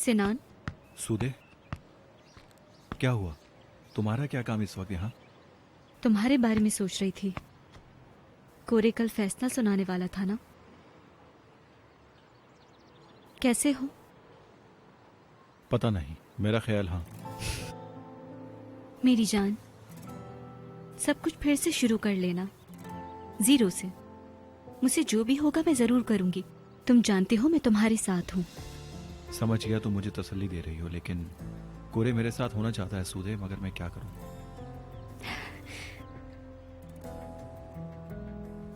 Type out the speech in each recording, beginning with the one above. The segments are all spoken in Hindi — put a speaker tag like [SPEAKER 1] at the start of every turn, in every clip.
[SPEAKER 1] सिनान,
[SPEAKER 2] सूदे, क्या हुआ? तुम्हारा क्या काम इस वक्त यहाँ?
[SPEAKER 1] तुम्हारे बारे में सोच रही थी। कोरे कल फैसला सुनाने वाला था ना? कैसे हो?
[SPEAKER 2] पता नहीं, मेरा ख्याल हाँ।
[SPEAKER 1] मेरी जान, सब कुछ फिर से शुरू कर लेना, जीरो से। मुझसे जो भी होगा मैं जरूर करूंगी। तुम जानते हो मैं तुम्हारे साथ हूँ।
[SPEAKER 2] समझ गया, तुम मुझे तसल्ली दे रही हो, लेकिन कोरे मेरे साथ होना चाहता है सूदे, मगर मैं क्या करूं?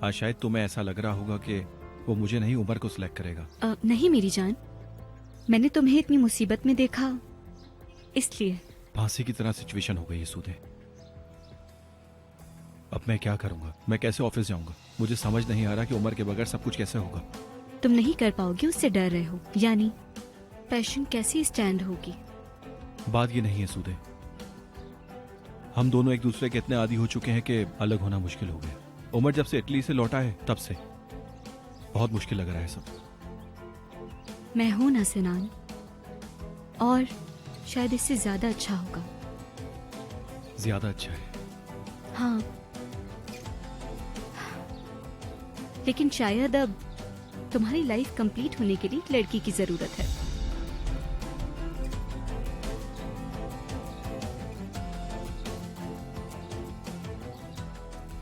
[SPEAKER 2] आज शायद तुम्हें ऐसा लग रहा होगा कि वो मुझे नहीं, उमर को सिलेक्ट करेगा।
[SPEAKER 1] नहीं मेरी जान, मैंने तुम्हें इतनी मुसीबत में देखा इसलिए।
[SPEAKER 2] फांसी की तरह सिचुएशन हो गई है सूदे। अब मैं क्या करूंगा? मैं कैसे ऑफिस जाऊंगा? मुझे समझ नहीं आ रहा कि उमर के बगैर सब कुछ कैसे होगा।
[SPEAKER 1] तुम नहीं कर पाओगे, उससे डर रहे हो। यानी पैशन कैसी स्टैंड होगी?
[SPEAKER 2] बात ये नहीं है सूदे, हम दोनों एक दूसरे के इतने आदी हो चुके हैं कि अलग होना मुश्किल हो गया। उमर जब से इटली से लौटा है तब से बहुत मुश्किल लग रहा है सब।
[SPEAKER 1] मैं हूं ना सिनान, और शायद इससे ज्यादा अच्छा होगा।
[SPEAKER 2] ज्यादा अच्छा है?
[SPEAKER 1] हाँ, लेकिन शायद अब तुम्हारी लाइफ कंप्लीट होने के लिए एक लड़की की जरूरत है।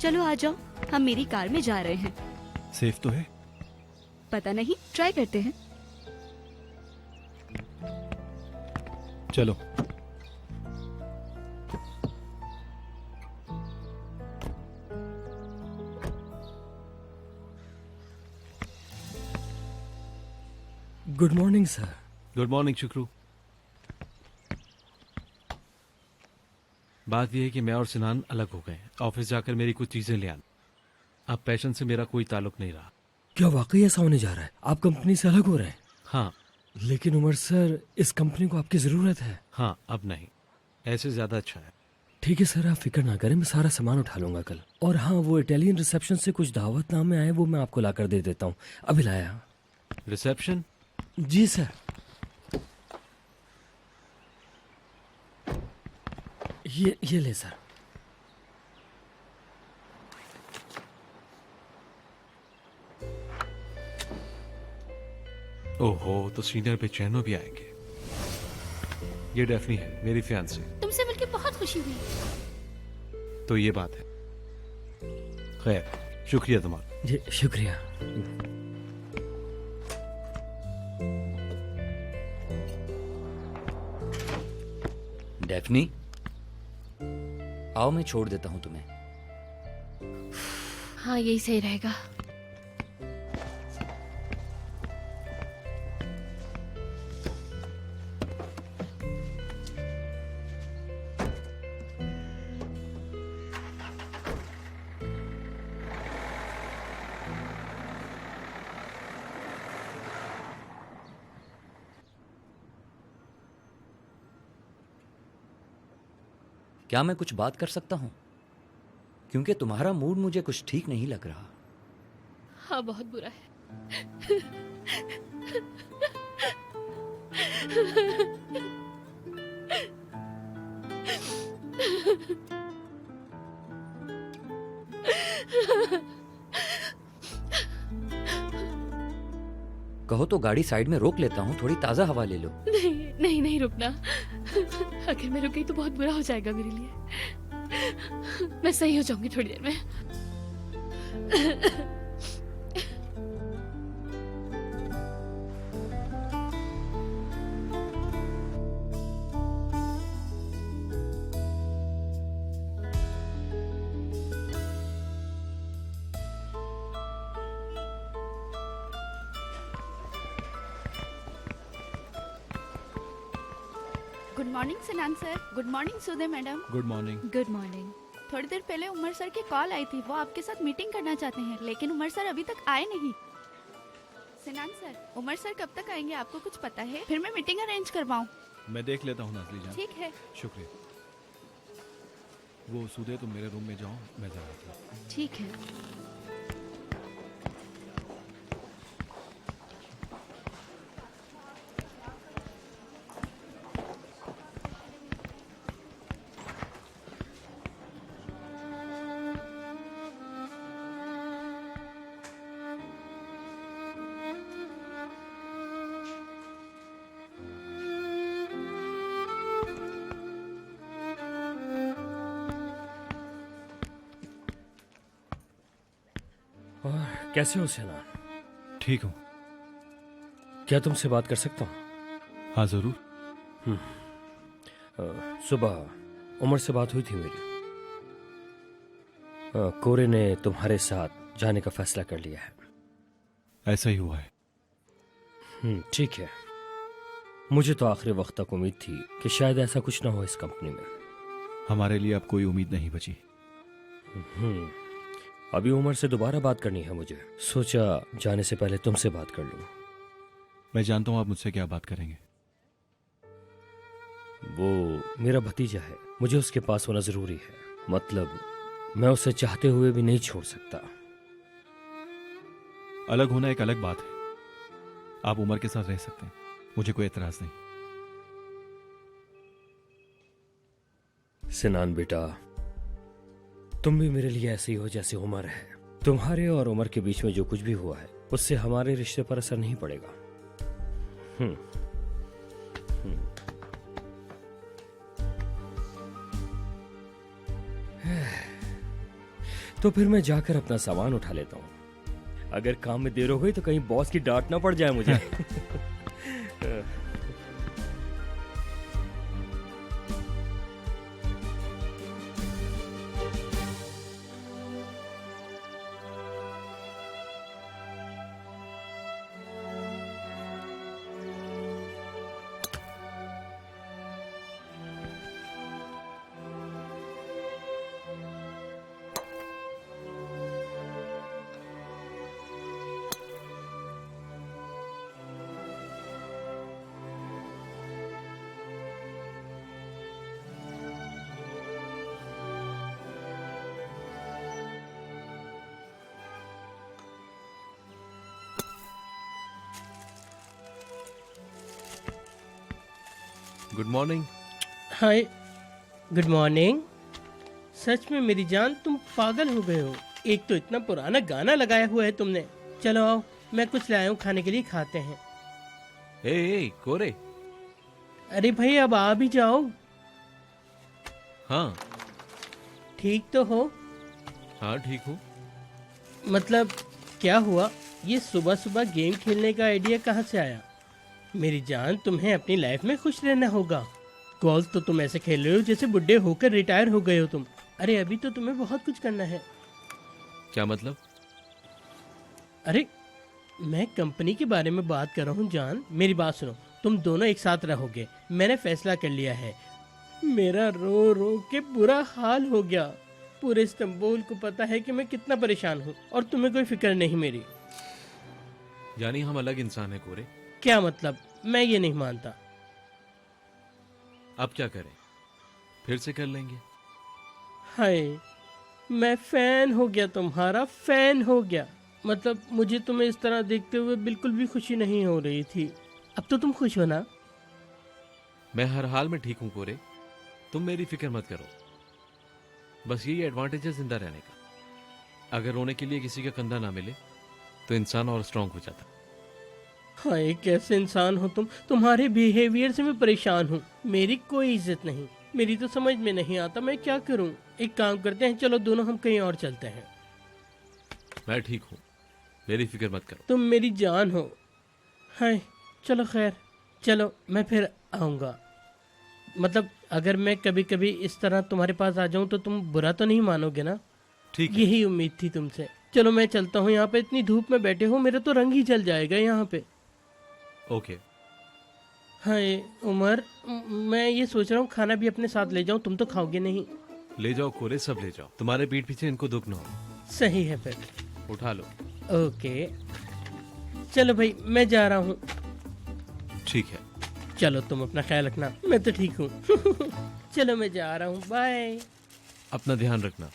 [SPEAKER 1] चलो आ जाओ, हम मेरी कार में जा रहे हैं।
[SPEAKER 2] सेफ तो है?
[SPEAKER 1] पता नहीं, ट्राई करते हैं।
[SPEAKER 2] चलो।
[SPEAKER 3] Good morning sir.
[SPEAKER 2] Good morning Shukru.
[SPEAKER 4] बात यह है कि मैं और सिनान अलग हो गए। ऑफिस जाकर मेरी कुछ चीजें ले आना। अब पैशन से मेरा कोई ताल्लुक नहीं रहा।
[SPEAKER 3] क्या वाकई ऐसा होने जा रहा है? आप कंपनी से अलग हो रहे हैं?
[SPEAKER 4] हाँ।
[SPEAKER 3] लेकिन उमर सर, इस कंपनी को आपकी जरूरत है।
[SPEAKER 4] हाँ, अब नहीं, ऐसे ज्यादा अच्छा है।
[SPEAKER 3] ठीक है सर, आप फिक्र ना करें, मैं सारा सामान उठा लूंगा कल। और हाँ, वो इटालियन रिसेप्शन से कुछ दावतनामे आए, वो मैं आपको लाकर दे देता हूँ। अभी लाया।
[SPEAKER 4] रिसेप्शन?
[SPEAKER 3] जी सर। ये ले सर।
[SPEAKER 4] ओहो, तो सीनियर बेचैनो भी आएंगे। ये डेफनी है, मेरी फियांसी।
[SPEAKER 1] तुमसे मिलकर बहुत खुशी हुई।
[SPEAKER 4] तो ये बात है। खैर, शुक्रिया तुम्हारा।
[SPEAKER 3] जी शुक्रिया।
[SPEAKER 5] डेफनी, आओ मैं छोड़ देता हूं तुम्हें।
[SPEAKER 1] हाँ, यही सही रहेगा।
[SPEAKER 5] क्या मैं कुछ बात कर सकता हूं? क्योंकि तुम्हारा मूड मुझे कुछ ठीक नहीं लग रहा।
[SPEAKER 1] हाँ, बहुत बुरा है।
[SPEAKER 5] कहो तो गाड़ी साइड में रोक लेता हूं, थोड़ी ताजा हवा ले लो।
[SPEAKER 1] नहीं नहीं नहीं, रुकना। अगर मैं रुक गई तो बहुत बुरा हो जाएगा मेरे लिए। मैं सही हो जाऊंगी थोड़ी देर में।
[SPEAKER 6] Good morning Sinan sir. Good morning सुदे madam.
[SPEAKER 2] Good morning.
[SPEAKER 1] Good morning.
[SPEAKER 6] थोड़ी देर पहले उमर सर की कॉल आई थी, वो आपके साथ मीटिंग करना चाहते हैं, लेकिन उमर सर अभी तक आए नहीं। सिनान सर, उमर सर कब तक आएंगे आपको कुछ पता है? फिर मैं मीटिंग अरेंज करवाऊँ?
[SPEAKER 2] मैं देख लेता हूँ नाज़ली जान।
[SPEAKER 6] ठीक है।
[SPEAKER 2] शुक्रिया। वो सूदे, तुम मेरे रूम में जाओ, मैं जरा आता हूँ।
[SPEAKER 1] ठीक है।
[SPEAKER 3] और कैसे हो सेना?
[SPEAKER 2] ठीक हूँ।
[SPEAKER 3] क्या तुमसे बात कर सकता हूँ?
[SPEAKER 2] हाँ जरूर।
[SPEAKER 3] सुबह उमर से बात हुई थी मेरी। कोरे ने तुम्हारे साथ जाने का फैसला कर लिया है।
[SPEAKER 2] ऐसा ही हुआ है।
[SPEAKER 3] ठीक है। मुझे तो आखिरी वक्त तक उम्मीद थी कि शायद ऐसा कुछ ना हो इस कंपनी में।
[SPEAKER 2] हमारे लिए अब कोई उम्मीद नहीं बची।
[SPEAKER 3] अभी उमर से दोबारा बात करनी है मुझे। सोचा जाने से पहले तुमसे बात कर लूं।
[SPEAKER 2] मैं जानता हूँ आप मुझसे क्या बात करेंगे।
[SPEAKER 3] वो मेरा भतीजा है, मुझे उसके पास होना जरूरी है। मतलब मैं उसे चाहते हुए भी नहीं छोड़ सकता।
[SPEAKER 2] अलग होना एक अलग बात है। आप उमर के साथ रह सकते हैं, मुझे कोई एतराज नहीं।
[SPEAKER 3] सिनान बेटा, तुम भी मेरे लिए ऐसे ही हो जैसे उमर है। तुम्हारे और उमर के बीच में जो कुछ भी हुआ है उससे हमारे रिश्ते पर असर नहीं पड़ेगा। तो फिर मैं जाकर अपना सामान उठा लेता हूँ। अगर काम में देर हो गई तो कहीं बॉस की डांट ना पड़ जाए मुझे।
[SPEAKER 4] Good morning.
[SPEAKER 7] Hi, good morning. सच में मेरी जान, तुम पागल हो गए हो। एक तो इतना पुराना गाना लगाया हुआ है तुमने। चलो आओ, मैं कुछ लाया हूँ खाने के लिए, खाते हैं।
[SPEAKER 4] ए कोरे।
[SPEAKER 7] अरे भाई अब आ भी जाओ।
[SPEAKER 4] हाँ
[SPEAKER 7] ठीक तो हो?
[SPEAKER 4] हाँ ठीक हूँ।
[SPEAKER 7] मतलब क्या हुआ? ये सुबह सुबह गेम खेलने का आइडिया कहाँ से आया? मेरी जान, तुम्हें अपनी लाइफ में खुश रहना होगा। गोल्फ तो तुम ऐसे खेल रहे हो जैसे बुढ़े होकर रिटायर हो गए हो तुम। अरे अभी तो तुम्हें बहुत कुछ करना है।
[SPEAKER 4] क्या मतलब?
[SPEAKER 7] अरे मैं कंपनी के बारे में बात कर रहा हूँ जान। मेरी बात सुनो, तुम दोनों एक साथ रहोगे। मैंने फैसला कर लिया है। मेरा रो रो के बुरा हाल हो गया। पूरे इस्तांबुल को पता है कि मैं कितना परेशान हूँ और तुम्हें कोई फिक्र नहीं मेरी।
[SPEAKER 4] यानी हम अलग इंसान हैं कोरे?
[SPEAKER 7] क्या मतलब? मैं ये नहीं मानता।
[SPEAKER 4] अब क्या करें? फिर से कर लेंगे।
[SPEAKER 7] हाय, मैं फैन हो गया, तुम्हारा फैन हो गया। मतलब मुझे तुम्हें इस तरह देखते हुए बिल्कुल भी खुशी नहीं हो रही थी। अब तो तुम खुश हो ना?
[SPEAKER 4] मैं हर हाल में ठीक हूँ कोरे, तुम मेरी फिक्र मत करो। बस यही एडवांटेज है जिंदा रहने का। अगर रोने के लिए किसी का कंधा ना मिले तो इंसान और स्ट्रांग हो जाता।
[SPEAKER 7] हाय, कैसे इंसान हो तुम। तुम्हारे बिहेवियर से मैं परेशान हूँ। मेरी कोई इज्जत नहीं। मेरी तो समझ में नहीं आता मैं क्या करूँ। एक काम करते हैं, चलो दोनों हम कहीं और चलते हैं।
[SPEAKER 4] मैं ठीक हूँ, मेरी फिक्र मत करो।
[SPEAKER 7] तुम मेरी जान हो। हाय चलो खैर, चलो मैं फिर आऊँगा। मतलब अगर मैं कभी कभी इस तरह तुम्हारे पास आ जाऊँ तो तुम बुरा तो नहीं मानोगे ना?
[SPEAKER 4] ठीक है।
[SPEAKER 7] यही उम्मीद थी तुमसे। चलो मैं चलता हूँ। यहाँ पे इतनी धूप में बैठे हो, मेरा तो रंग ही जल जाएगा यहाँ पे।
[SPEAKER 4] ओके।
[SPEAKER 7] हाय उमर, मैं ये सोच रहा हूँ खाना भी अपने साथ ले जाऊँ। तुम तो खाओगे नहीं।
[SPEAKER 4] ले जाओ कोरे, सब ले जाओ। तुम्हारे पीठ पीछे इनको दुख ना हो।
[SPEAKER 7] सही है फिर।
[SPEAKER 4] उठा लो।
[SPEAKER 7] ओके चलो भाई, मैं जा रहा हूँ।
[SPEAKER 4] ठीक है।
[SPEAKER 7] चलो तुम अपना ख्याल रखना, मैं तो ठीक हूँ। चलो मैं जा रहा हूँ, बाय।
[SPEAKER 4] अपना ध्यान रखना।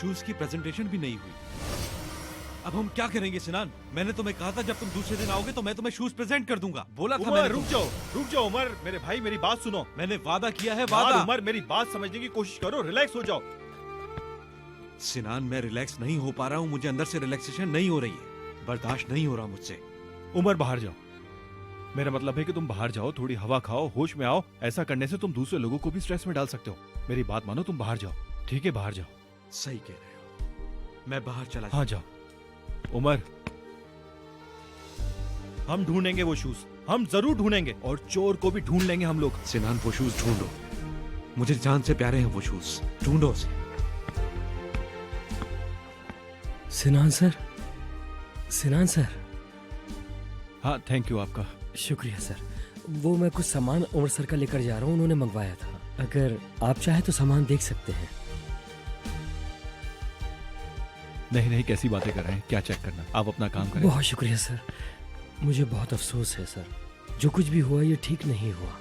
[SPEAKER 2] शूज की प्रेजेंटेशन भी नहीं हुई। अब हम क्या करेंगे सिनान? मैंने तुम्हें कहा था जब तुम दूसरे दिन आओगे तो मैं तुम्हें शूज प्रेजेंट कर दूंगा। बोला था मैंने।
[SPEAKER 8] रुक जाओ उमर, मेरे भाई मेरी बात सुनो।
[SPEAKER 2] मैंने वादा किया है,
[SPEAKER 8] यार
[SPEAKER 2] वादा।
[SPEAKER 8] उमर मेरी बात समझने की कोशिश करो, रिलैक्स हो जाओ।
[SPEAKER 2] सिनान मैं रिलैक्स नहीं हो पा रहा हूँ, मुझे अंदर से रिलैक्सेशन नहीं हो रही है, बर्दाश्त नहीं हो रहा मुझसे।
[SPEAKER 8] उमर बाहर जाओ, मेरा मतलब है कि तुम बाहर जाओ, थोड़ी हवा खाओ, होश में आओ। ऐसा करने से तुम दूसरे लोगों को भी स्ट्रेस में डाल सकते हो। मेरी बात मानो, तुम बाहर जाओ, ठीक है? बाहर जाओ।
[SPEAKER 2] सही कह रहे हो, मैं बाहर चला
[SPEAKER 8] हाँ जाओ। उमर, हम ढूंढेंगे वो शूज, हम जरूर ढूंढेंगे, और चोर को भी ढूंढ लेंगे हम लोग।
[SPEAKER 2] सिनान वो शूज ढूंढो, मुझे जान से प्यारे हैं वो शूज, ढूंढो उसे।
[SPEAKER 3] सिनान सर, सिनान सर।
[SPEAKER 8] हाँ थैंक यू आपका।
[SPEAKER 3] शुक्रिया सर। वो मैं कुछ सामान उमर सर का लेकर जा रहा हूँ, उन्होंने मंगवाया था। अगर आप चाहे तो सामान देख सकते हैं।
[SPEAKER 8] नहीं नहीं, कैसी बातें कर रहे हैं, क्या चेक करना, आप अपना काम करें।
[SPEAKER 3] बहुत शुक्रिया सर, मुझे बहुत अफसोस है सर, जो कुछ भी हुआ ये ठीक नहीं हुआ।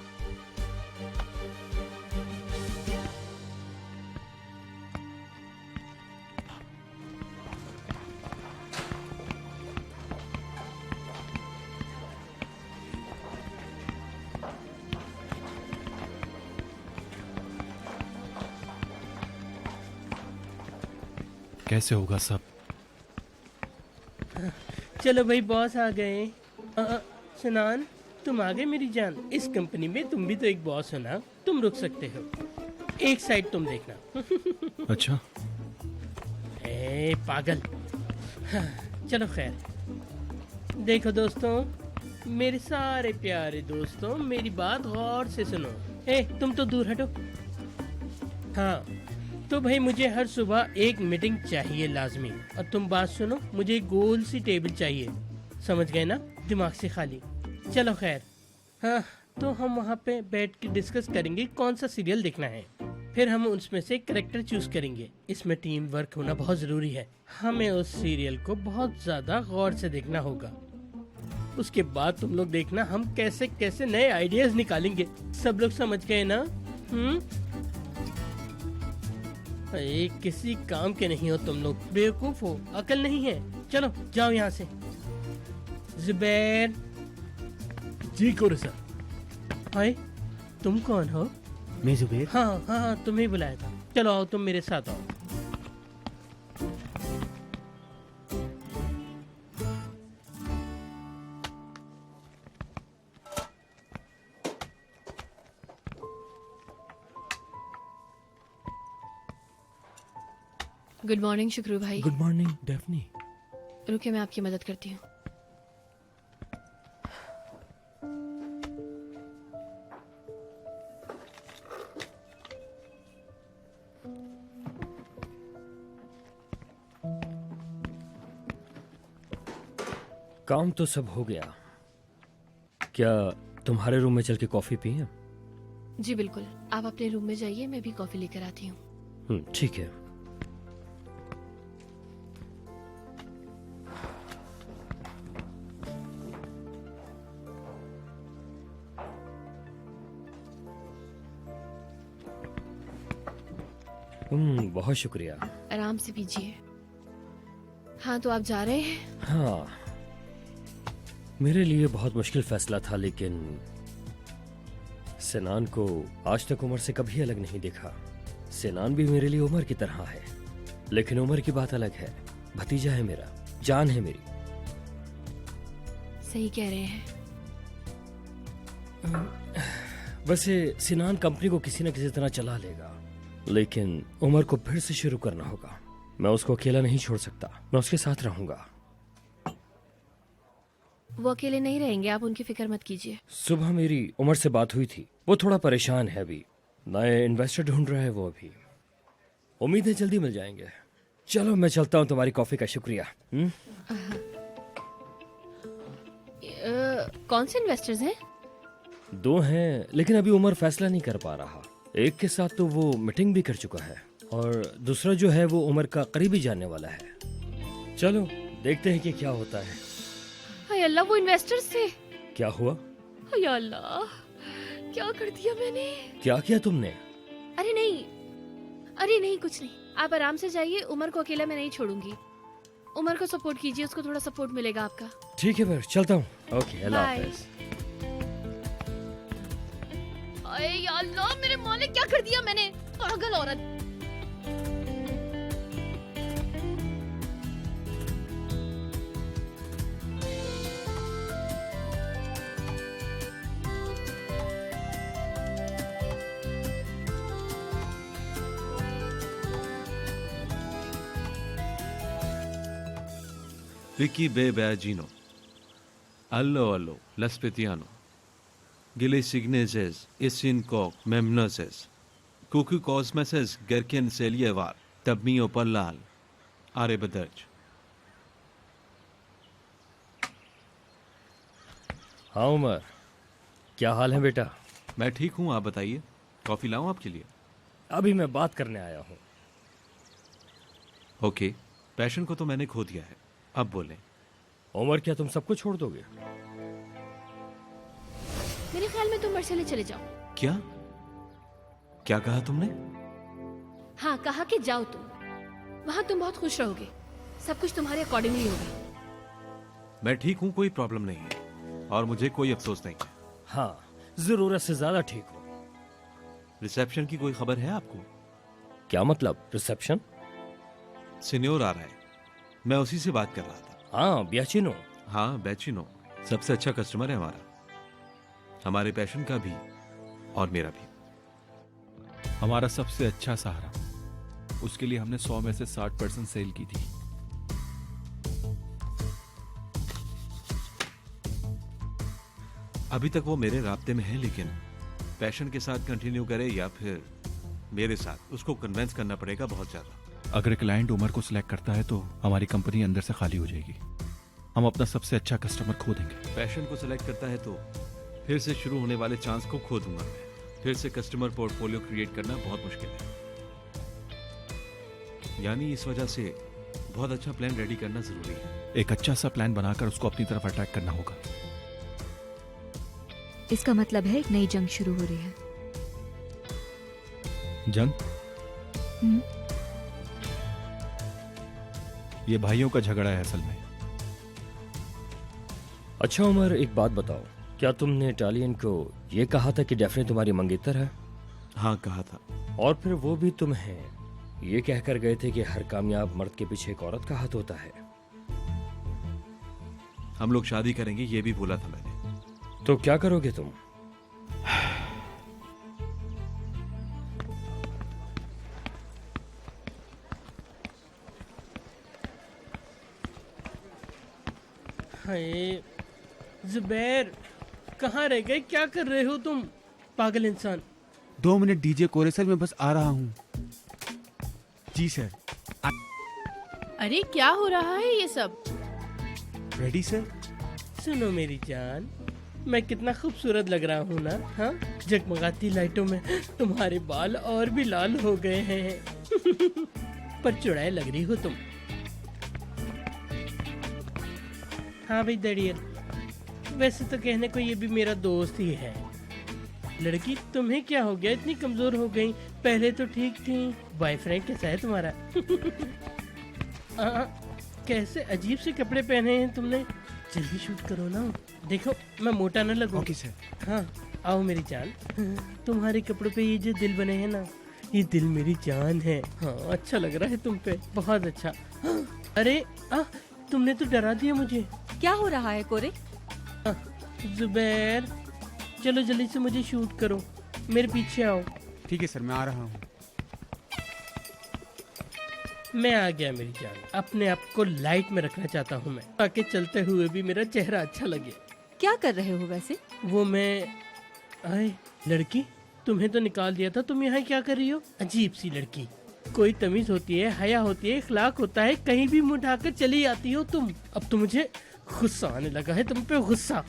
[SPEAKER 8] कैसे होगा सब?
[SPEAKER 7] चलो भाई, बॉस आ गए। सिनान, तुम आ गए मेरी जान। इस कंपनी में तुम भी तो एक बॉस हो ना, तुम रुक सकते हो। एक साइड तुम देखना।
[SPEAKER 8] अच्छा।
[SPEAKER 7] ए पागल। हाँ, चलो खैर। देखो दोस्तों, मेरे सारे प्यारे दोस्तों, मेरी बात गौर से सुनो। ए तुम तो दूर हटो। हाँ, तो भाई मुझे हर सुबह एक मीटिंग चाहिए लाजमी। और तुम बात सुनो, मुझे एक गोल सी टेबल चाहिए, समझ गए ना? दिमाग से खाली। चलो खैर। हाँ, तो हम वहाँ पे बैठ के डिस्कस करेंगे कौन सा सीरियल देखना है। फिर हम उसमें से कैरेक्टर चूज करेंगे। इसमें टीम वर्क होना बहुत जरूरी है। हमें उस सीरियल को बहुत ज्यादा गौर से देखना होगा। उसके बाद तुम लोग देखना हम कैसे कैसे नए आइडियाज निकालेंगे। सब लोग समझ गए ना? अरे किसी काम के नहीं हो तुम लोग, बेवकूफ हो, अकल नहीं है। चलो जाओ यहाँ से। जुबैर।
[SPEAKER 9] जी कौन सर?
[SPEAKER 7] हाय, तुम कौन हो?
[SPEAKER 9] मैं जुबैर।
[SPEAKER 7] हाँ हाँ हाँ, तुम्हें बुलाया था। चलो आओ, तुम मेरे साथ आओ।
[SPEAKER 10] गुड मॉर्निंग शुक्रू भाई।
[SPEAKER 3] Good morning Daphne.
[SPEAKER 10] रुके, मैं आपकी मदद करती हूँ।
[SPEAKER 3] काम तो सब हो गया। क्या तुम्हारे रूम में चल के कॉफी पिए?
[SPEAKER 10] जी बिल्कुल, आप अपने रूम में जाइए, मैं भी कॉफी लेकर आती हूँ।
[SPEAKER 3] ठीक है। बहुत शुक्रिया।
[SPEAKER 10] आराम से पीजिए। हाँ, तो आप जा रहे हैं?
[SPEAKER 3] हाँ, मेरे लिए बहुत मुश्किल फैसला था, लेकिन सिनान को आज तक उमर से कभी अलग नहीं देखा। सिनान भी मेरे लिए उमर की तरह है, लेकिन उमर की बात अलग है। भतीजा है मेरा, जान है मेरी।
[SPEAKER 10] सही कह रहे हैं।
[SPEAKER 3] वैसे सिनान कंपनी को किसी न किसी तरह चला लेगा, लेकिन उमर को फिर से शुरू करना होगा। मैं उसको अकेला नहीं छोड़ सकता, मैं उसके साथ रहूंगा।
[SPEAKER 10] वो अकेले नहीं रहेंगे, आप उनकी फिक्र मत कीजिए।
[SPEAKER 3] सुबह मेरी उमर से बात हुई थी, वो थोड़ा परेशान है अभी। नए इन्वेस्टर ढूंढ रहा है वो अभी। उम्मीद है जल्दी मिल जाएंगे। चलो मैं चलता हूँ, तुम्हारी कॉफी का शुक्रिया।
[SPEAKER 10] कौन से इन्वेस्टर्स हैं?
[SPEAKER 3] 2 हैं, लेकिन अभी उमर फैसला नहीं कर पा रहा। एक के साथ तो वो मीटिंग भी कर चुका है, और दूसरा जो है वो उमर का करीबी जानने वाला है। चलो देखते हैं कि क्या होता है।
[SPEAKER 10] हाय अल्लाह, वो इन्वेस्टर्स थे।
[SPEAKER 3] क्या हुआ?
[SPEAKER 10] हाय अल्लाह, क्या कर दिया मैंने?
[SPEAKER 3] क्या किया तुमने?
[SPEAKER 10] अरे नहीं, कुछ नहीं। आप आराम से जाइए, उमर को अकेला मैं नहीं छोड़ूंगी। उमर को सपोर्ट कीजिए, उसको थोड़ा सपोर्ट मिलेगा आपका।
[SPEAKER 3] ठीक है फिर चलता हूँ। ओके अल्लाह
[SPEAKER 10] Bye.
[SPEAKER 3] हाफिज।
[SPEAKER 10] अरे या अल्लाह, मेरे मालिक क्या कर दिया मैंने, पागल औरत।
[SPEAKER 4] Vicky Bebergino, Allo Allo, Laspetiano, Gilly Signeses, Isin Kok, Memnoses, Kuku Cosmeses, Gerken Selievar, Tabmi Opalal, Are Badarj.
[SPEAKER 3] हाँ उमर, क्या हाल है बेटा?
[SPEAKER 4] मैं ठीक हूँ, आप बताइए, कॉफी लाऊं आपके लिए?
[SPEAKER 3] अभी मैं बात करने आया हूँ।
[SPEAKER 4] ओके, पैशन को तो मैंने खो दिया है, अब बोलें।
[SPEAKER 3] उमर क्या तुम सबको छोड़ दोगे?
[SPEAKER 10] मेरे ख्याल में तुम मर्सिले चले जाओ।
[SPEAKER 4] क्या? क्या कहा तुमने?
[SPEAKER 10] हाँ, कहा कि जाओ तुम, वहाँ तुम बहुत खुश रहोगे, सब कुछ तुम्हारे अकॉर्डिंगली होगा।
[SPEAKER 4] मैं ठीक हूँ, कोई प्रॉब्लम नहीं है और मुझे कोई अफसोस नहीं है।
[SPEAKER 3] हाँ, जरूरत से ज्यादा ठीक हो।
[SPEAKER 4] रिसेप्शन की कोई खबर है आपको?
[SPEAKER 3] क्या मतलब रिसेप्शन?
[SPEAKER 4] सीनियर आ रहा है, मैं उसी से बात कर रहा था।
[SPEAKER 3] हाँ बियाचिनो।
[SPEAKER 4] हाँ बैचिनो, सबसे अच्छा कस्टमर है हमारा, हमारे पैशन का भी और मेरा भी।
[SPEAKER 2] हमारा सबसे अच्छा सहारा, उसके लिए हमने 100 में से 60% सेल की थी।
[SPEAKER 4] अभी तक वो मेरे राब्ते में है, लेकिन पैशन के साथ कंटिन्यू करे या फिर मेरे साथ, उसको कन्विंस करना पड़ेगा बहुत ज्यादा।
[SPEAKER 2] अगर क्लाइंट उमर को सिलेक्ट करता है तो हमारी कंपनी अंदर से खाली हो जाएगी, हम अपना सबसे अच्छा कस्टमर खो देंगे।
[SPEAKER 4] पैशन को सिलेक्ट करता है तो फिर से शुरू होने वाले चांस को खो दूंगा मैं। फिर से कस्टमर पोर्टफोलियो क्रिएट करना बहुत मुश्किल है, यानी इस वजह से बहुत अच्छा प्लान रेडी करना जरूरी है।
[SPEAKER 2] एक अच्छा सा प्लान बनाकर उसको अपनी तरफ अट्रैक्ट करना होगा।
[SPEAKER 1] इसका मतलब है एक नई जंग शुरू हो रही है।
[SPEAKER 2] जंग?
[SPEAKER 1] हम्म,
[SPEAKER 2] ये भाइयों का झगड़ा है असल में।
[SPEAKER 3] अच्छा उमर, एक बात बताओ, क्या तुमने इटालियन को ये कहा था कि डेफने तुम्हारी मंगेतर है?
[SPEAKER 4] हाँ कहा था।
[SPEAKER 3] और फिर वो भी तुम्हें ये कहकर गए थे कि हर कामयाब मर्द के पीछे एक औरत का हाथ होता है।
[SPEAKER 4] हम लोग शादी करेंगे ये भी बोला था मैंने।
[SPEAKER 3] तो क्या करोगे तुम?
[SPEAKER 7] हाय जुबैर, कहाँ रह गए? क्या कर रहे हो तुम, पागल इंसान?
[SPEAKER 9] 2 मिनट दीजिए कोरे सर, मैं बस आ रहा हूँ। जी सर।
[SPEAKER 6] अरे क्या हो रहा है ये सब?
[SPEAKER 9] Ready sir?
[SPEAKER 7] सुनो मेरी जान, मैं कितना खूबसूरत लग रहा हूँ ना? हाँ, जगमगाती लाइटों में तुम्हारे बाल और भी लाल हो गए हैं। पर चुड़ैल लग रही हो तुम। हाँ भाई दड़ियल, वैसे तो कहने को ये भी मेरा दोस्त ही है। लड़की तुम्हें क्या हो गया, इतनी कमजोर हो गई? पहले तो ठीक थी। बॉयफ्रेंड कैसा है तुम्हारा? कैसे अजीब से कपड़े पहने हैं तुमने। जल्दी शूट करो ना, देखो मैं मोटा न लगूं।
[SPEAKER 9] Okay sir.
[SPEAKER 7] हाँ आओ मेरी जान, तुम्हारे कपड़ों पे ये जो दिल बने हैं ना, ये दिल मेरी जान है। हाँ अच्छा लग रहा है तुम पे, बहुत अच्छा। अरे तुमने तो डरा दिया मुझे।
[SPEAKER 11] क्या हो रहा है कोरे?
[SPEAKER 7] जुबैर चलो जल्दी से मुझे शूट करो, मेरे पीछे आओ।
[SPEAKER 9] ठीक है सर, मैं आ रहा हूँ।
[SPEAKER 7] मैं आ गया मेरी जान, अपने आप को लाइट में रखना चाहता हूँ मैं, ताकि चलते हुए भी मेरा चेहरा अच्छा लगे।
[SPEAKER 11] क्या कर रहे हो वैसे?
[SPEAKER 7] वो मैं आए लड़की, तुम्हें तो निकाल दिया था, तुम यहाँ क्या कर रही हो? अजीब सी लड़की, कोई तमीज होती है, हया होती है, इखलाक होता है, कहीं भी मुंह ढाकर चली आती हो तुम। अब तो मुझे गुस्सा आने लगा है तुम पे, गुस्सा।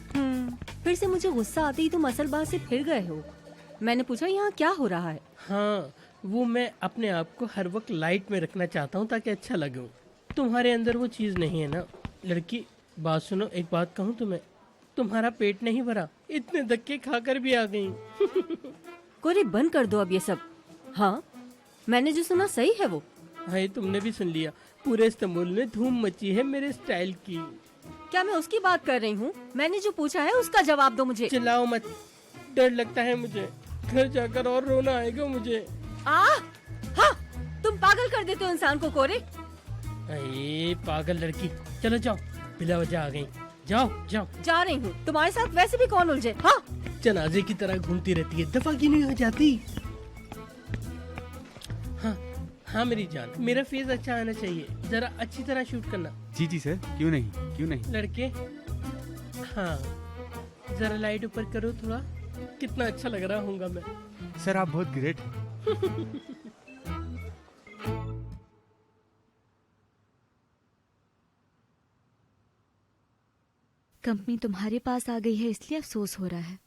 [SPEAKER 11] फिर से मुझे गुस्सा आते ही तुम असल बात से फिर गए हो। मैंने पूछा यहाँ क्या हो रहा है?
[SPEAKER 7] हाँ वो मैं अपने आप को हर वक्त लाइट में रखना चाहता हूँ ताकि अच्छा लगे। तुम्हारे अंदर वो चीज़ नहीं है ना। लड़की बात सुनो, एक बात कहूँ तुम्हें, तुम्हारा पेट नहीं भरा, इतने धक्के खाकर भी आ गई।
[SPEAKER 11] कोरे बंद कर दो अब ये सब। हाँ मैंने जो सुना सही है वो?
[SPEAKER 7] हाँ, ये तुमने भी सुन लिया, पूरे इस्तांबुल में धूम मची है मेरे स्टाइल की।
[SPEAKER 11] क्या मैं उसकी बात कर रही हूँ? मैंने जो पूछा है उसका जवाब दो मुझे।
[SPEAKER 7] चिल्लाओ मत, डर लगता है मुझे, घर जाकर और रोना आएगा मुझे।
[SPEAKER 11] हाँ, तुम पागल कर देते हो इंसान को कोरे।
[SPEAKER 7] अरे पागल लड़की, चलो जाओ, बिला वजह आ गई, जाओ जाओ।
[SPEAKER 11] जा रही हूँ, तुम्हारे साथ वैसे भी कौन उलझे। हाँ,
[SPEAKER 7] जनाजे की तरह घूमती रहती है, दफा क्यों नहीं हो जाती। हाँ हाँ मेरी जान, मेरा फेस अच्छा आना चाहिए, जरा अच्छी तरह शूट करना।
[SPEAKER 9] जी जी सर, क्यों नहीं, क्यों नहीं।
[SPEAKER 7] लड़के, हाँ जरा लाइट ऊपर करो थोड़ा, कितना अच्छा लग रहा हूँगा मैं।
[SPEAKER 9] सर आप बहुत ग्रेट।
[SPEAKER 1] कंपनी तुम्हारे पास आ गई है इसलिए अफसोस हो रहा है।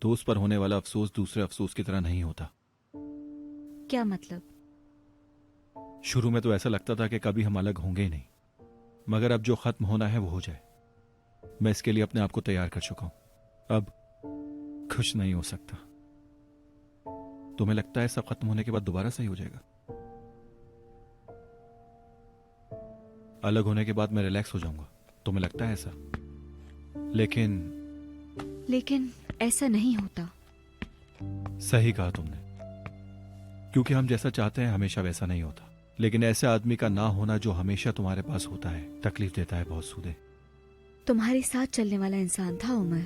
[SPEAKER 2] दोस्त पर होने वाला अफसोस दूसरे अफसोस की तरह नहीं होता।
[SPEAKER 1] क्या मतलब?
[SPEAKER 2] शुरू में तो ऐसा लगता था कि कभी हम अलग होंगे ही नहीं, मगर अब जो खत्म होना है वो हो जाए, मैं इसके लिए अपने आप को तैयार कर चुका हूं। अब कुछ नहीं हो सकता। तुम्हें लगता है सब खत्म होने के बाद दोबारा सही हो जाएगा? अलग होने के बाद मैं रिलैक्स हो जाऊंगा, तुम्हें लगता है ऐसा?
[SPEAKER 1] लेकिन ऐसा नहीं होता।
[SPEAKER 2] सही कहा तुमने, क्योंकि हम जैसा चाहते हैं हमेशा वैसा नहीं होता। लेकिन ऐसे आदमी का ना होना जो हमेशा तुम्हारे पास होता है तकलीफ देता है बहुत सूदे।
[SPEAKER 1] तुम्हारे साथ चलने वाला इंसान था उमर,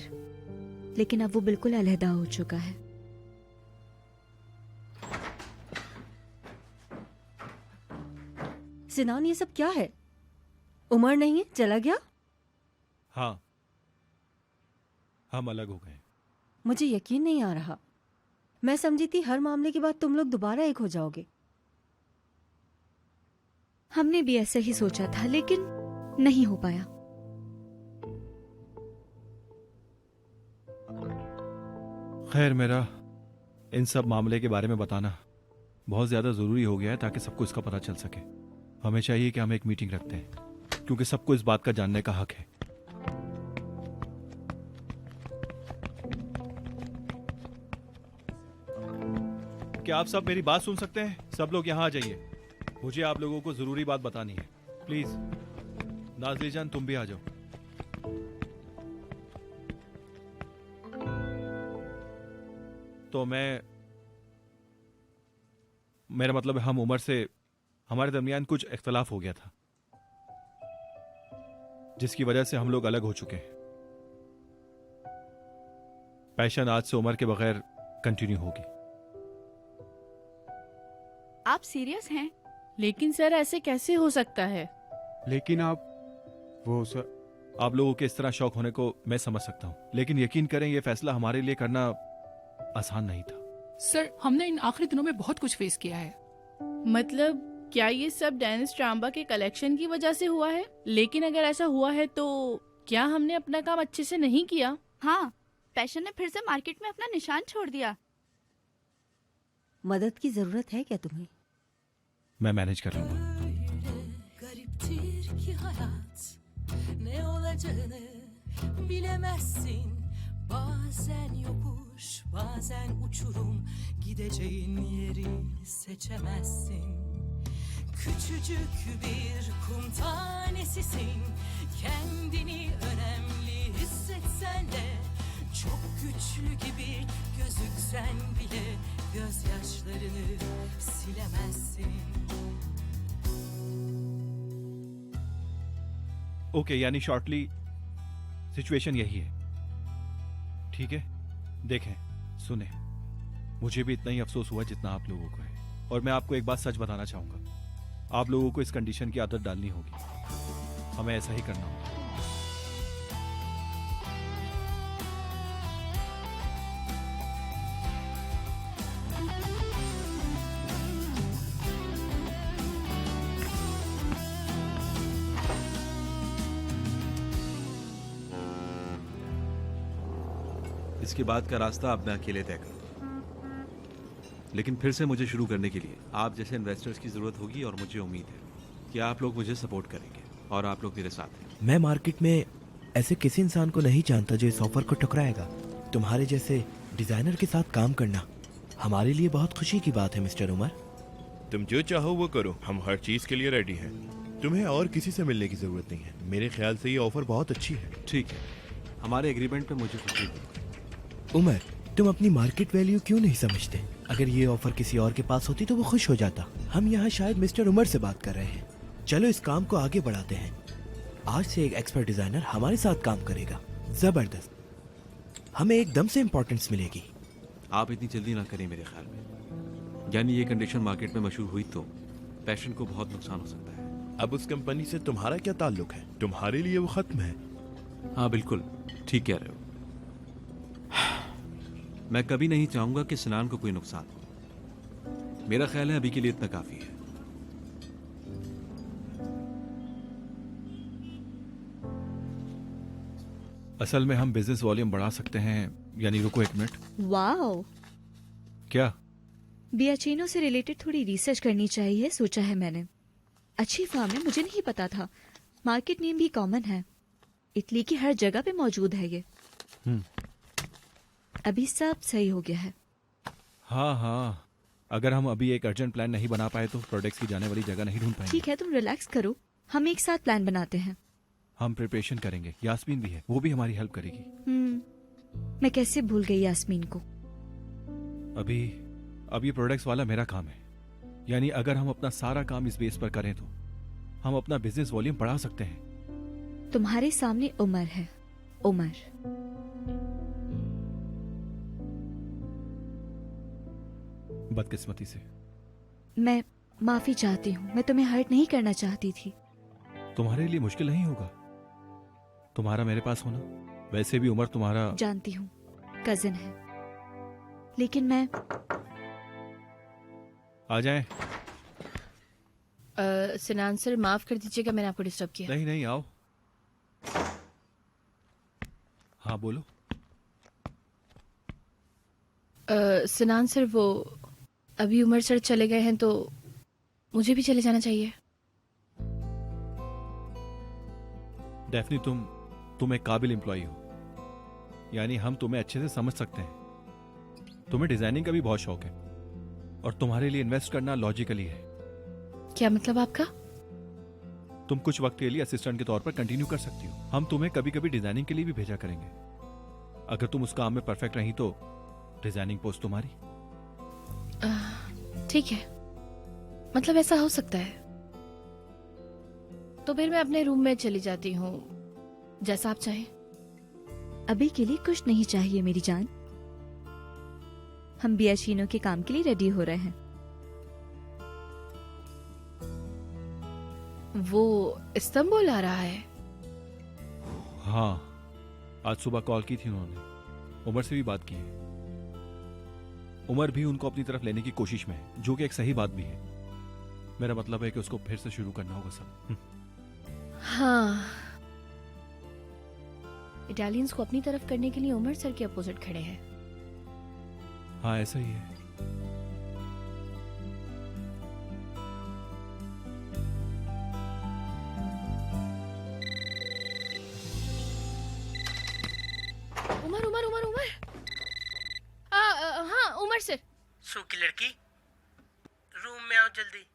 [SPEAKER 1] लेकिन अब वो बिल्कुल अलहदा हो चुका है।
[SPEAKER 11] सिनान, ये सब क्या है? उमर नहीं है, चला गया?
[SPEAKER 2] हाँ, हम अलग हो गए।
[SPEAKER 11] मुझे यकीन नहीं आ रहा। मैं समझी थी हर मामले के बाद तुम लोग दोबारा एक हो जाओगे।
[SPEAKER 1] हमने भी ऐसा ही सोचा था, लेकिन नहीं हो पाया।
[SPEAKER 2] खैर, मेरा इन सब मामले के बारे में बताना बहुत ज्यादा जरूरी हो गया है ताकि सबको इसका पता चल सके। हमें चाहिए कि हम एक मीटिंग रखते हैं, क्योंकि सबको इस बात का जानने का हक है। क्या आप सब मेरी बात सुन सकते हैं? सब लोग यहाँ आ जाइए, मुझे आप लोगों को जरूरी बात बतानी है। प्लीज नाज़ली जान, तुम भी आ जाओ। तो मेरा मतलब है, हम उमर से हमारे दरमियान कुछ इख्तलाफ हो गया था, जिसकी वजह से हम लोग अलग हो चुके हैं। पैशन आज से उमर के बगैर कंटिन्यू होगी।
[SPEAKER 6] आप सीरियस हैं?
[SPEAKER 12] लेकिन सर ऐसे कैसे हो सकता है?
[SPEAKER 9] लेकिन आप वो सर,
[SPEAKER 2] आप लोगों के इस तरह शौक होने को मैं समझ सकता हूं, लेकिन यकीन करें यह फैसला हमारे लिए करना आसान नहीं था।
[SPEAKER 12] सर हमने इन आखिरी दिनों में बहुत कुछ फेस किया है। मतलब क्या ये सब डेनिस ट्राम्बा के कलेक्शन की वजह से हुआ है? लेकिन अगर ऐसा हुआ है तो क्या हमने अपना काम अच्छे से नहीं किया?
[SPEAKER 6] हाँ, पैशन ने फिर से मार्केट में अपना निशान छोड़ दिया।
[SPEAKER 11] मदद की जरूरत है क्या तुम्हें?
[SPEAKER 2] मैं मैनेज कर लूंगा।
[SPEAKER 13] Gariptir ki hayat, ne olacağını bilemezsin. Bazen yokuş, bazen uçurum, gideceğin yeri seçemezsin. Küçücük bir kum tanesisin, kendini önemli hissetsen de, çok güçlü gibi gözüksen bile, gözyaşlarını silemezsin.
[SPEAKER 2] Okay, यानी शॉर्टली सिचुएशन यही है, ठीक है? देखें, सुने, मुझे भी इतना ही अफसोस हुआ जितना आप लोगों को है, और मैं आपको एक बात सच बताना चाहूंगा, आप लोगों को इस कंडीशन की आदत डालनी होगी, हमें ऐसा ही करना होगा।
[SPEAKER 4] इसके बाद का रास्ता अब मैं अकेले तय करूंगा, लेकिन फिर से मुझे शुरू करने के लिए आप जैसे इन्वेस्टर्स की जरूरत होगी, और मुझे उम्मीद है कि आप लोग मुझे सपोर्ट करेंगे और आप लोग मेरे साथ हैं।
[SPEAKER 14] मैं मार्केट में ऐसे किसी इंसान को नहीं जानता जो इस ऑफर को ठुकराएगा। तुम्हारे जैसे डिजाइनर के साथ काम करना हमारे लिए बहुत खुशी की बात है मिस्टर उमर।
[SPEAKER 15] तुम जो चाहो वो करो, हम हर चीज के लिए रेडी हैं। तुम्हें और किसी से मिलने की जरूरत नहीं है। मेरे ख्याल से ये ऑफर बहुत अच्छी है।
[SPEAKER 2] ठीक है, हमारे एग्रीमेंट पे मुझे खुशी हुई।
[SPEAKER 14] उमर, तुम अपनी मार्केट वैल्यू क्यों नहीं समझते? अगर ये ऑफर किसी और के पास होती तो वो खुश हो जाता। हम यहाँ शायद मिस्टर उमर से बात कर रहे हैं। चलो इस काम को आगे बढ़ाते हैं। आज से एक एक्सपर्ट डिजाइनर हमारे साथ काम करेगा। जबरदस्त, हमें एकदम से इम्पोर्टेंस मिलेगी।
[SPEAKER 4] आप इतनी जल्दी ना करें मेरे ख्याल में। यानी ये कंडीशन मार्केट में मशहूर हुई तो पैशन को बहुत नुकसान हो सकता है।
[SPEAKER 15] अब उस कंपनी से तुम्हारा क्या ताल्लुक है? तुम्हारे लिए वो खत्म है।
[SPEAKER 4] हाँ बिल्कुल ठीक कह रहे हो। मैं कभी नहीं चाहूंगा कि सिनान को कोई नुकसान हो। मेरा ख्याल है अभी के लिए इतना काफी है।
[SPEAKER 2] असल में हम बिजनेस वॉल्यूम बढ़ा सकते हैं। यानी रुको एक मिनट।
[SPEAKER 1] वाओ,
[SPEAKER 2] क्या?
[SPEAKER 1] बियाचिनो से रिलेटेड थोड़ी रिसर्च करनी चाहिए, सोचा है मैंने। अच्छी फर्म है, मुझे नहीं पता था। मार्केट नेम भी कॉमन है, इटली की हर जगह पे मौजूद है ये। अभी सब सही हो गया है।
[SPEAKER 2] हाँ हाँ, अगर हम अभी एक अर्जेंट प्लान नहीं बना पाए तो प्रोडक्ट्स की जाने वाली जगह नहीं ढूंढ पाएंगे।
[SPEAKER 1] ठीक है, तुम रिलैक्स करो, हम एक साथ प्लान बनाते हैं।
[SPEAKER 2] हम प्रिपरेशन करेंगे। यास्मीन भी है, वो भी हमारी हेल्प करेगी।
[SPEAKER 1] मैं कैसे भूल गई यास्मीन को।
[SPEAKER 2] अब ये प्रोडक्ट्स वाला मेरा काम है। यानी अगर हम अपना सारा काम इस बेस पर करें तो हम अपना बिजनेस वॉल्यूम बढ़ा सकते हैं।
[SPEAKER 1] तुम्हारे सामने उमर है, उमर।
[SPEAKER 2] बदकिस्मती से
[SPEAKER 1] मैं माफी चाहती हूँ, मैं तुम्हें हर्ट नहीं करना चाहती थी।
[SPEAKER 2] तुम्हारे लिए मुश्किल नहीं होगा तुम्हारा मेरे पास होना। वैसे भी उमर तुम्हारा,
[SPEAKER 1] जानती हूँ, कजिन है, लेकिन मैं
[SPEAKER 2] आ जाएं।
[SPEAKER 12] सिनान सर माफ कर दीजिएगा, मैंने आपको डिस्टर्ब किया।
[SPEAKER 2] नहीं नहीं, आओ। हाँ बोलो।
[SPEAKER 12] सिनान सर, वो अभी उमर सर चले गए हैं तो मुझे भी चले जाना चाहिए।
[SPEAKER 2] डेफनी, तुम एक काबिल एम्प्लॉई हो। यानी हम तुम्हें अच्छे से समझ सकते हैं। तुम्हें डिजाइनिंग का भी बहुत शौक है और तुम्हारे लिए इन्वेस्ट करना लॉजिकली है।
[SPEAKER 12] क्या मतलब आपका?
[SPEAKER 2] तुम कुछ वक्त के लिए असिस्टेंट के तौर पर कंटिन्यू कर सकती हो। हम तुम्हें कभी कभी डिजाइनिंग के लिए भी भेजा करेंगे। अगर तुम उस काम में परफेक्ट रही तो डिजाइनिंग पोस्ट तुम्हारी।
[SPEAKER 12] ठीक है, मतलब ऐसा हो सकता है। तो फिर मैं अपने रूम में चली जाती हूँ, जैसा आप चाहें।
[SPEAKER 1] अभी के लिए कुछ नहीं चाहिए मेरी जान। हम बियाचिनो के काम के लिए रेडी हो रहे हैं।
[SPEAKER 12] वो इस्तांबुल आ रहा है?
[SPEAKER 2] हाँ, आज सुबह कॉल की थी उन्होंने। उमर से भी बात की है। उमर भी उनको अपनी तरफ लेने की कोशिश में है, जो कि एक सही बात भी है। मेरा मतलब है कि उसको फिर से शुरू करना होगा सब।
[SPEAKER 12] हाँ, इटालियंस को अपनी तरफ करने के लिए उमर सर के अपोजिट खड़े हैं।
[SPEAKER 2] हाँ, ऐसा ही है।
[SPEAKER 12] उमर उमर उमर उमर हाँ उमर सर।
[SPEAKER 7] सू की लड़की, रूम में आओ जल्दी।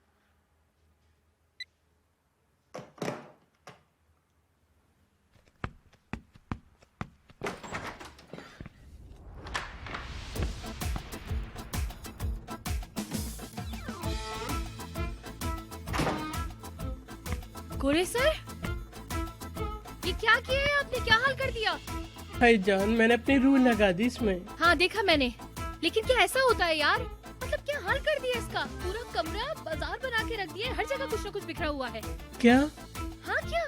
[SPEAKER 12] गोरे सर, ये क्या किया है आपने? क्या हाल कर दिया?
[SPEAKER 7] भाई जान, मैंने अपनी रूह लगा दी इसमें।
[SPEAKER 12] हाँ देखा मैंने, लेकिन क्या ऐसा होता है यार? मतलब क्या हाल कर दिया इसका? पूरा कमरा बाजार बना के रख दिया है, हर जगह कुछ न कुछ बिखरा हुआ है।
[SPEAKER 7] क्या?
[SPEAKER 12] हाँ क्या?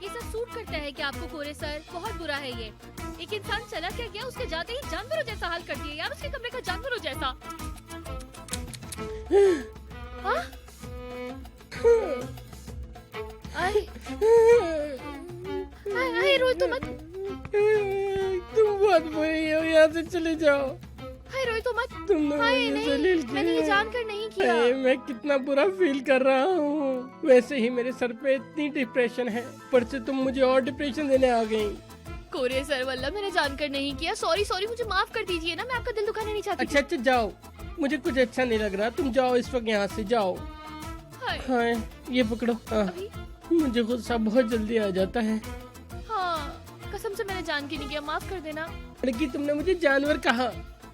[SPEAKER 12] ये सब सूट करता है क्या आपको गोरे सर? बहुत बुरा है ये। एक इंसान चला क्या गया, उसके जाते ही जानवरों जैसा हाल कर दिया यार, उसके कमरे का जानवरों जैसा। हाँ? आए रोए तो मत।
[SPEAKER 7] तुम बहुत बुरी हो, यहाँ से चले जाओ।
[SPEAKER 12] हाय रोए तो मत।
[SPEAKER 7] तुमने
[SPEAKER 12] मैंने ये जानकर नहीं किया।
[SPEAKER 7] मैं कितना बुरा फील कर रहा हूँ। वैसे ही मेरे सर पे इतनी डिप्रेशन है, पर से तुम मुझे और डिप्रेशन देने आ गई।
[SPEAKER 10] कोरियर सर वल्ला मैंने जानकर नहीं किया, सॉरी सॉरी, मुझे माफ कर दीजिए ना, मैं आपका दिल दुखाना नहीं चाहती।
[SPEAKER 7] अच्छा अच्छा जाओ, मुझे कुछ अच्छा नहीं लग रहा, तुम जाओ इस वक्त यहाँ से, जाओ। हाँ ये पकड़ो। हाँ मुझे गुस्सा बहुत जल्दी आ जाता है।
[SPEAKER 10] हाँ कसम से मैंने जान के नहीं किया, माफ कर देना।
[SPEAKER 7] लड़की तुमने मुझे जानवर कहा।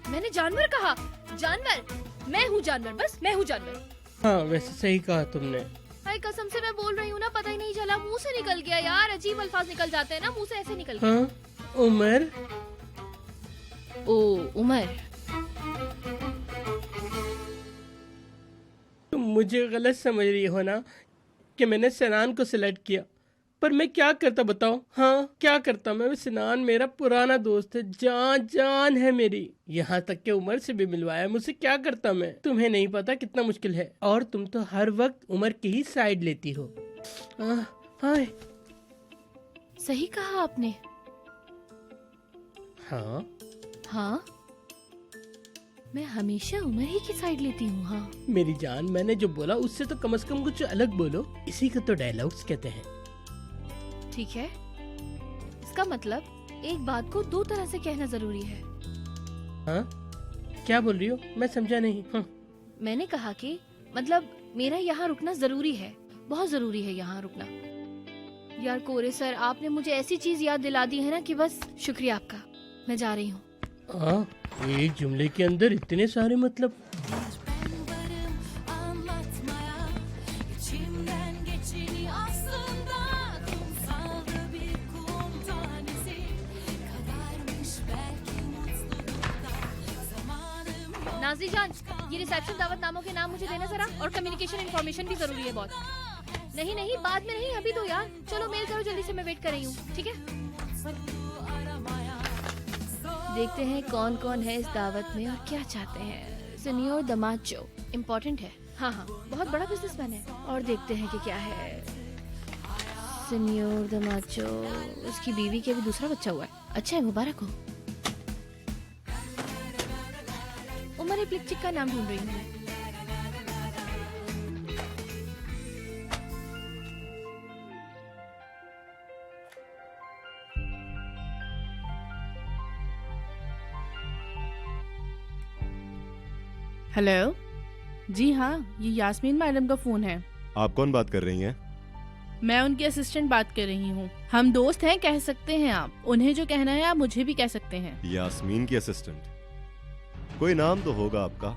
[SPEAKER 10] मैंने जानवर कहा? जानवर? मैं हूँ जानवर, बस मैं हूँ जानवर।
[SPEAKER 7] हाँ वैसे सही कहा तुमने।
[SPEAKER 10] हाय कसम से मैं बोल रही हूँ ना, पता ही नहीं चला, मुंह से निकल गया यार। अजीब अल्फाज निकल जाते हैं ना मुंह से, ऐसे निकल गया।
[SPEAKER 7] हाँ उमर।
[SPEAKER 10] ओ उमर,
[SPEAKER 7] तुम मुझे गलत समझ रही हो ना कि मैंने सिनान को सिलेक्ट किया, पर मैं क्या करता बताओ? हाँ क्या करता मैं? सिनान मेरा पुराना दोस्त है, जान जान है मेरी, यहाँ तक के उमर से भी मिलवाया मुझसे, क्या करता मैं? तुम्हें नहीं पता कितना मुश्किल है, और तुम तो हर वक्त उमर की ही साइड लेती हो। हाय
[SPEAKER 10] सही कहा आपने।
[SPEAKER 7] हाँ
[SPEAKER 10] हाँ मैं हमेशा उमर ही की साइड लेती हूँ। हाँ
[SPEAKER 7] मेरी जान, मैंने जो बोला उससे तो कम से कम कुछ अलग बोलो, इसी को तो डायलॉग्स कहते हैं।
[SPEAKER 10] ठीक है, इसका मतलब एक बात को दो तरह से कहना जरूरी है।
[SPEAKER 7] हाँ क्या बोल रही हो? मैं समझा नहीं। हाँ
[SPEAKER 10] मैंने कहा कि मतलब मेरा यहाँ रुकना जरूरी है, बहुत जरूरी है यहाँ रुकना। यार कोरे सर, आपने मुझे ऐसी चीज याद दिला दी है ना कि बस शुक्रिया आपका। मैं जा रही हूँ।
[SPEAKER 7] एक जुमले के अंदर इतने सारे मतलब।
[SPEAKER 10] नाज़ी जान, ये रिसेप्शन दावतनामों के नाम मुझे देना जरा, और कम्युनिकेशन इन्फॉर्मेशन भी जरूरी है बहुत। नहीं नहीं बाद में नहीं, अभी दो यार। चलो मेल करो जल्दी से, मैं वेट कर रही हूँ। ठीक है, देखते हैं कौन कौन है इस दावत में और क्या चाहते हैं। सीनियर दमाचो इम्पोर्टेंट है। हाँ हाँ बहुत बड़ा बिजनेसमैन है। और देखते हैं कि क्या है। सीनियर दमाचो, उसकी बीवी के भी दूसरा बच्चा हुआ है। अच्छा है, मुबारक हो। उमर प्लिकचिक का नाम ढूंढ रही हूँ।
[SPEAKER 12] हेलो जी हाँ, ये यास्मीन मैडम का फोन है।
[SPEAKER 15] आप कौन बात कर रही हैं?
[SPEAKER 12] मैं उनकी असिस्टेंट बात कर रही हूँ। हम दोस्त हैं, कह सकते हैं आप। उन्हें जो कहना है आप मुझे भी कह सकते हैं।
[SPEAKER 15] यास्मीन की असिस्टेंट? कोई नाम तो होगा आपका?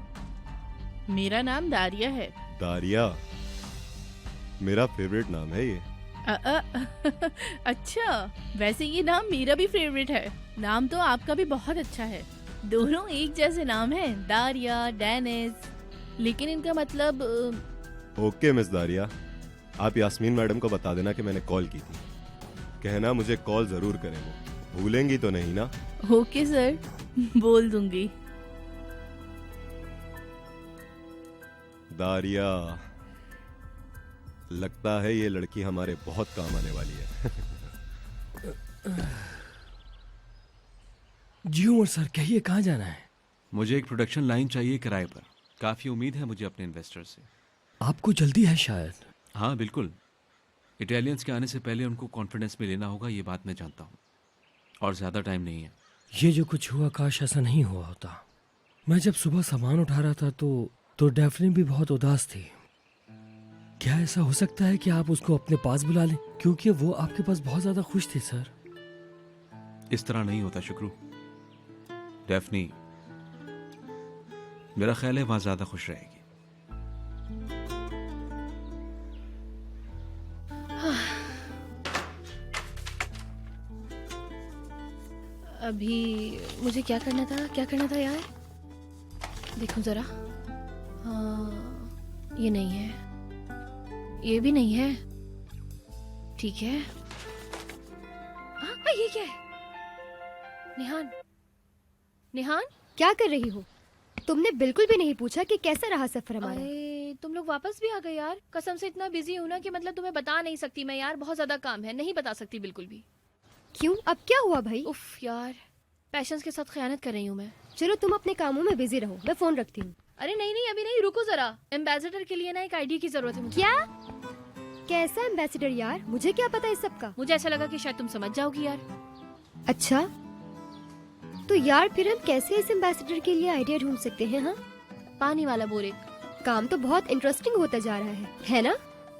[SPEAKER 12] मेरा नाम दारिया है।
[SPEAKER 15] दारिया? मेरा फेवरेट नाम है ये।
[SPEAKER 12] अच्छा, वैसे ये नाम मेरा भी फेवरेट है। नाम तो आपका भी बहुत अच्छा है। दोनों एक जैसे नाम है, दारिया, डेनिस, लेकिन इनका मतलब।
[SPEAKER 15] ओके मिस दारिया, आप यास्मीन मैडम को बता देना कि मैंने कॉल की थी। कहना मुझे कॉल जरूर करें, वो भूलेंगी तो नहीं ना?
[SPEAKER 12] ओके सर, बोल दूंगी।
[SPEAKER 15] दारिया, लगता है ये लड़की हमारे बहुत काम आने वाली है।
[SPEAKER 3] जी उमर सर, कहिए कहाँ जाना है?
[SPEAKER 4] मुझे एक प्रोडक्शन लाइन चाहिए किराए पर। काफी उम्मीद है मुझे अपने इन्वेस्टर से।
[SPEAKER 3] आपको जल्दी है शायद?
[SPEAKER 4] हाँ बिल्कुल, इटालियंस के आने से पहले उनको कॉन्फिडेंस में लेना होगा, ये बात मैं जानता हूँ, और ज्यादा टाइम नहीं है।
[SPEAKER 3] ये जो कुछ हुआ काश ऐसा नहीं हुआ होता। मैं जब सुबह सामान उठा रहा था तो डेफनी भी बहुत उदास थी। क्या ऐसा हो सकता है कि आप उसको अपने पास बुला लें, क्योंकि वो आपके पास बहुत ज्यादा खुश थी सर।
[SPEAKER 4] इस तरह नहीं होता शुक्रू। डेफनी, मेरा ख्याल है वहां ज्यादा खुश रहेगी।
[SPEAKER 10] अभी मुझे क्या करना था यार? देखो जरा। हाँ ये नहीं है, ये भी नहीं है। ठीक है। हाँ ये क्या है? निहान, निहान
[SPEAKER 16] क्या कर रही हो? तुमने बिल्कुल भी नहीं पूछा कि कैसा रहा सफर हमारा।
[SPEAKER 10] अरे तुम लोग वापस भी आ गए यार। कसम से इतना बिजी हूँ ना कि मतलब तुम्हें बता नहीं सकती मैं यार, बहुत ज्यादा काम है, नहीं बता सकती बिल्कुल भी।
[SPEAKER 16] क्यों, अब क्या हुआ भाई?
[SPEAKER 10] उफ यार, पैशंस के साथ खयानत कर रही हूँ मैं।
[SPEAKER 16] चलो तुम अपने कामों में बिजी रहो, मैं फोन रखती हूँ।
[SPEAKER 10] अरे नहीं नहीं अभी नहीं, रुको जरा। एम्बेसडर के लिए ना एक आईडी की जरूरत है मुझे।
[SPEAKER 16] क्या? कैसा एम्बेसडर यार? मुझे क्या पता इस सब का।
[SPEAKER 10] मुझे ऐसा लगा कि शायद तुम समझ जाओगी यार।
[SPEAKER 16] अच्छा, तो यार फिर हम कैसे इस एम्बेसडर के लिए आइडिया ढूंढ सकते हैं? हाँ,
[SPEAKER 10] पानी वाला बोरे।
[SPEAKER 16] काम तो बहुत इंटरेस्टिंग होता जा रहा है ना?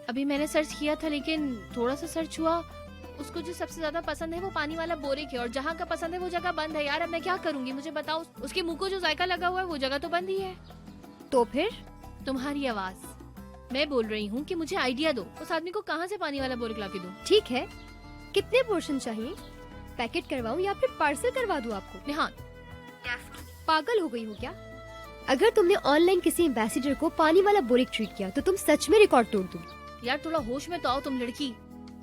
[SPEAKER 10] अभी मैंने सर्च किया था, लेकिन थोड़ा सा सर्च हुआ, उसको जो सबसे ज्यादा पसंद है वो पानी वाला बोरे की, और जहाँ का पसंद है वो जगह बंद है। यार अब मैं क्या करूंगी, मुझे बताओ। उसके मुंह को जो जायका लगा हुआ है वो जगह तो बंद ही है।
[SPEAKER 16] तो फिर?
[SPEAKER 10] तुम्हारी आवाज। मैं बोल रही हूँ कि मुझे आइडिया दो, उस आदमी को कहाँ से पानी वाला बोरे ला के दूं?
[SPEAKER 16] ठीक है, कितने पोर्शन चाहिए? पैकेट करवाऊं या फिर पार्सल करवा दूं आपको?
[SPEAKER 10] निहान,
[SPEAKER 16] पागल हो गई हो क्या? अगर तुमने ऑनलाइन किसी एम्बेसडर को पानी वाला बोरे ट्रीट किया तो तुम सच में रिकॉर्ड तोड़ दोगी।
[SPEAKER 10] यार थोड़ा होश में तो आओ तुम लड़की।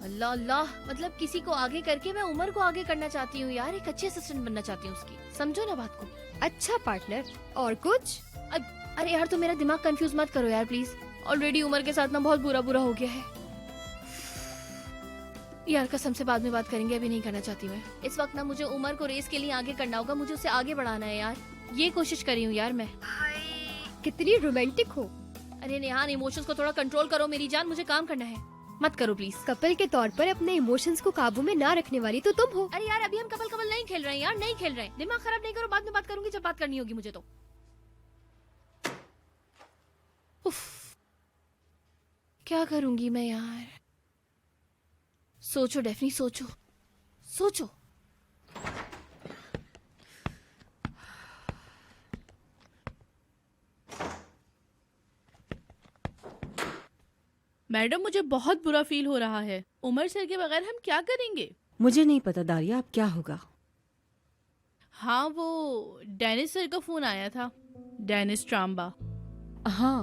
[SPEAKER 10] अल्लाह अल्लाह, मतलब किसी को आगे करके मैं उमर को आगे करना चाहती हूँ यार, एक अच्छी असिस्टेंट बनना चाहती हूँ उसकी, समझो ना बात को।
[SPEAKER 16] अच्छा पार्टनर, और कुछ?
[SPEAKER 10] अरे यार तुम मेरा दिमाग कंफ्यूज मत करो यार प्लीज, ऑलरेडी उमर के साथ ना बहुत बुरा हो गया है यार। कसम से बाद में बात करेंगे, अभी नहीं करना चाहती मैं। इस वक्त ना मुझे उमर को रेस के लिए आगे करना होगा, मुझे उसे आगे बढ़ाना है यार, ये कोशिश कर रही हूँ यार मैं।
[SPEAKER 16] कितनी रोमांटिक हो।
[SPEAKER 10] अरे नेहान, इमोशंस को थोड़ा कंट्रोल करो मेरी जान, मुझे काम करना है, मत करो प्लीज।
[SPEAKER 16] कपल के तौर पर अपने इमोशंस को काबू में ना रखने वाली तो तुम हो।
[SPEAKER 10] अरे यार अभी हम कपल नहीं खेल रहे हैं यार, नहीं खेल रहे हैं, दिमाग खराब नहीं करो, बाद में बात करूंगी जब बात करनी होगी मुझे तो। उफ, क्या करूंगी मैं यार? सोचो डेफनी, सोचो सोचो।
[SPEAKER 12] मैडम मुझे बहुत बुरा फील हो रहा है, उमर सर के बगैर हम क्या करेंगे?
[SPEAKER 11] मुझे नहीं पता दारिया, अब क्या होगा।
[SPEAKER 12] हाँ, वो डेनिस सर का फोन आया था, डेनिस ट्राम्बा।
[SPEAKER 11] हाँ,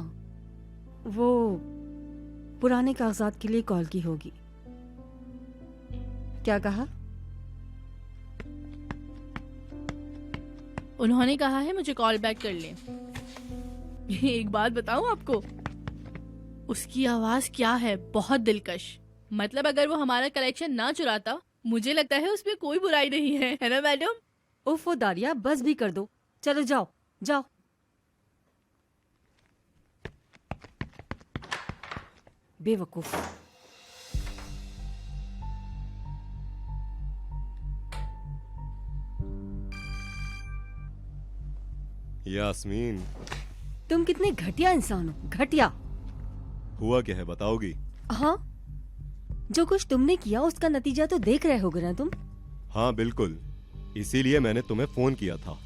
[SPEAKER 11] वो पुराने कागजात के लिए कॉल की होगी। क्या कहा?
[SPEAKER 12] उन्होंने कहा है मुझे कॉल बैक कर लें। एक बात बताऊं आपको, उसकी आवाज क्या है, बहुत दिलकश। मतलब अगर वो हमारा कलेक्शन ना चुराता, मुझे लगता है उसमें कोई बुराई नहीं है ना मैडम?
[SPEAKER 11] उफ, वो दारिया बस भी कर दो, चलो जाओ जाओ। बेवकूफ।
[SPEAKER 15] यास्मीन,
[SPEAKER 11] तुम कितने घटिया इंसान हो, घटिया।
[SPEAKER 15] हुआ क्या है बताओगी?
[SPEAKER 11] हाँ, जो कुछ तुमने किया उसका नतीजा तो देख रहे होगे ना तुम।
[SPEAKER 15] हाँ बिल्कुल, इसीलिए मैंने तुम्हें फोन किया था।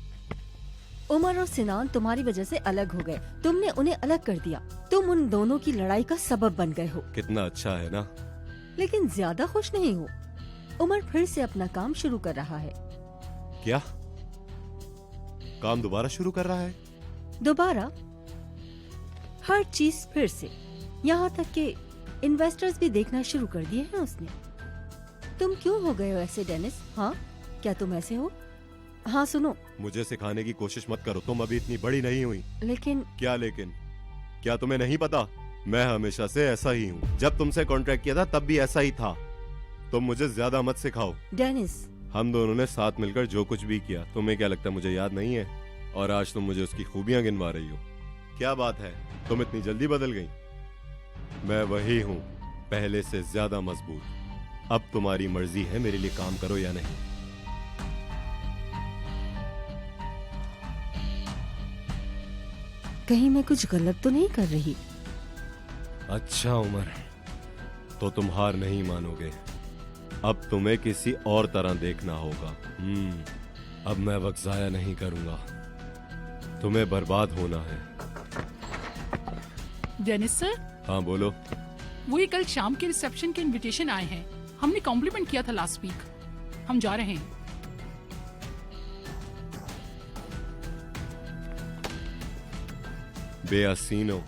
[SPEAKER 11] उमर और सिनान तुम्हारी वजह से अलग हो गए, तुमने उन्हें अलग कर दिया, तुम उन दोनों की लड़ाई का सबब बन गए हो।
[SPEAKER 15] कितना अच्छा है ना।
[SPEAKER 11] लेकिन ज्यादा खुश नहीं हो। उमर फिर से अपना काम शुरू कर रहा है।
[SPEAKER 15] क्या? काम दोबारा शुरू कर रहा है?
[SPEAKER 11] दोबारा? हर चीज फिर से, यहाँ तक कि इन्वेस्टर्स भी देखना शुरू कर दिए हैं उसने। तुम क्यों हो गए हो ऐसे डेनिस? हाँ, क्या तुम ऐसे हो? हाँ सुनो,
[SPEAKER 15] मुझे सिखाने की कोशिश मत करो, तुम अभी इतनी बड़ी नहीं हुई।
[SPEAKER 11] लेकिन
[SPEAKER 15] क्या लेकिन? क्या तुम्हें नहीं पता? मैं हमेशा से ऐसा ही हूँ। जब तुमसे कॉन्ट्रैक्ट किया था तब भी ऐसा ही था। तुम मुझे ज्यादा मत सिखाओ।
[SPEAKER 11] डेनिस,
[SPEAKER 15] हम दोनों ने साथ मिलकर जो कुछ भी किया, तुम्हें क्या लगता है मुझे याद नहीं है? और आज तुम मुझे उसकी खूबियां गिनवा रही हो। क्या बात है, तुम इतनी जल्दी बदल गई? मैं वही हूँ, पहले से ज्यादा मजबूत। अब तुम्हारी मर्जी है मेरे लिए काम करो या नहीं।
[SPEAKER 11] कहीं मैं कुछ गलत तो नहीं कर रही?
[SPEAKER 15] अच्छा उमर, तो तुम हार नहीं मानोगे। अब तुम्हें किसी और तरह देखना होगा। अब मैं वक्त जाया नहीं करूंगा, तुम्हें बर्बाद होना है।
[SPEAKER 17] Dennis sir.
[SPEAKER 15] हाँ बोलो।
[SPEAKER 17] वो ये कल शाम के रिसेप्शन के इनविटेशन आए हैं, हमने कॉम्प्लीमेंट किया था लास्ट वीक, हम जा रहे हैं।
[SPEAKER 15] बेअसीनो।